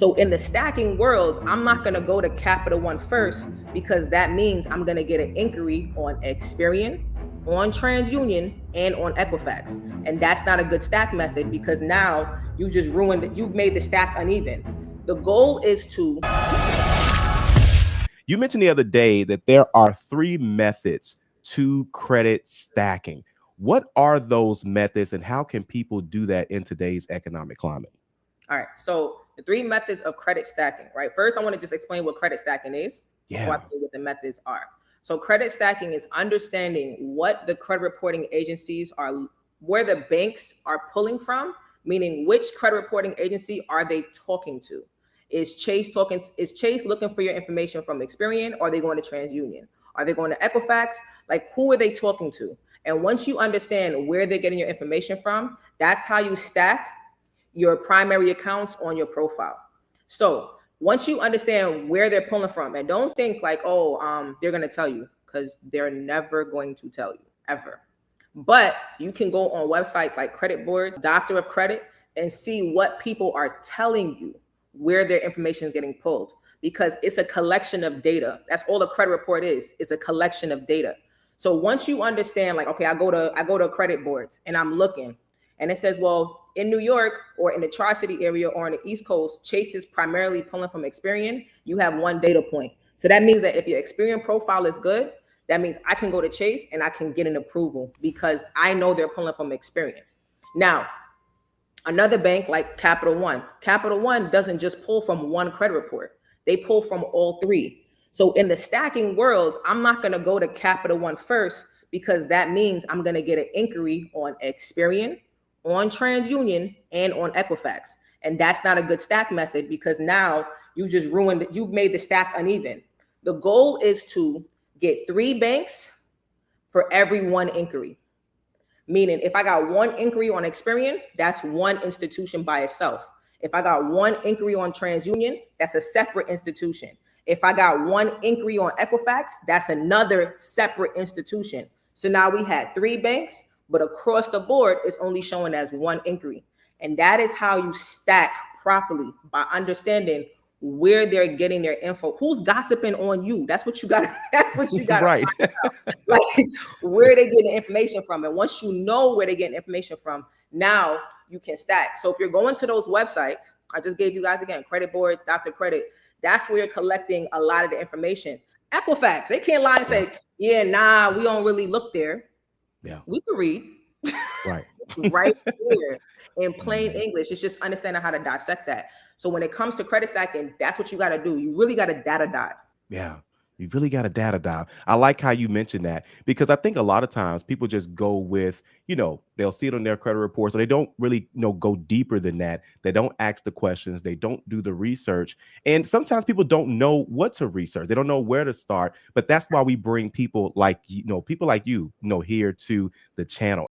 So in the stacking world, I'm not going to go to Capital One first because that means I'm going to get an inquiry on Experian, on TransUnion, and on Equifax. And that's not a good stack method because now you just ruined it. You've made the stack uneven. The goal is to. You mentioned the other day that there are 3 methods to credit stacking. What are those methods and how can people do that in today's economic climate? All right. So the 3 methods of credit stacking, right? First, I want to just explain what credit stacking is before I Yeah. tell you what the methods are. So credit stacking is understanding what the credit reporting agencies are, where the banks are pulling from, meaning which credit reporting agency are they talking to? Is Chase talking? Is Chase looking for your information from Experian? Or are they going to TransUnion? Are they going to Equifax? Like, who are they talking to? And once you understand where they're getting your information from, that's how you stack your primary accounts on your profile. So once you understand where they're pulling from, and don't think like, oh, they're gonna tell you, because they're never going to tell you ever. But you can go on websites like Credit Boards, Doctor of Credit, and see what people are telling you where their information is getting pulled, because it's a collection of data. That's all a credit report is. It's a collection of data. So once you understand, like, okay, I go to Credit Boards and I'm looking, and it says, well, in New York or in the Tri-City area or on the East Coast, Chase is primarily pulling from Experian. You have one data point. So that means that if your Experian profile is good, that means I can go to Chase and I can get an approval because I know they're pulling from Experian. Now, another bank like Capital One doesn't just pull from one credit report. They pull from all three. So in the stacking world, I'm not going to go to Capital One first because that means I'm going to get an inquiry on Experian, on TransUnion, and on Equifax. And that's not a good stack method because now you just ruined it. You've made the stack uneven. The goal is to get 3 banks for every 1 inquiry. Meaning, if I got 1 inquiry on Experian, that's 1 institution by itself. If I got 1 inquiry on TransUnion, that's a separate institution. If I got 1 inquiry on Equifax, that's another separate institution. So now we had 3 banks, but across the board, it's only showing as 1 inquiry. And that is how you stack properly, by understanding where they're getting their info. Who's gossiping on you? That's what you got. That's what you got to Right. find out. Like, where they getting information from. And once you know where they're getting information from, now you can stack. So if you're going to those websites, I just gave you guys again, Credit Board, Dr. Credit, that's where you're collecting a lot of the information. Equifax, they can't lie and say, yeah, nah, we don't really look there. Yeah. We can read. Right. Right there in plain English. It's just understanding how to dissect that. So when it comes to credit stacking, that's what you got to do. You really got to data dive. Yeah. You really got a data dive. I like how you mentioned that because I think a lot of times people just go with, they'll see it on their credit report. So they don't really, go deeper than that. They don't ask the questions. They don't do the research. And sometimes people don't know what to research. They don't know where to start. But that's why we bring people like, people like you, here to the channel.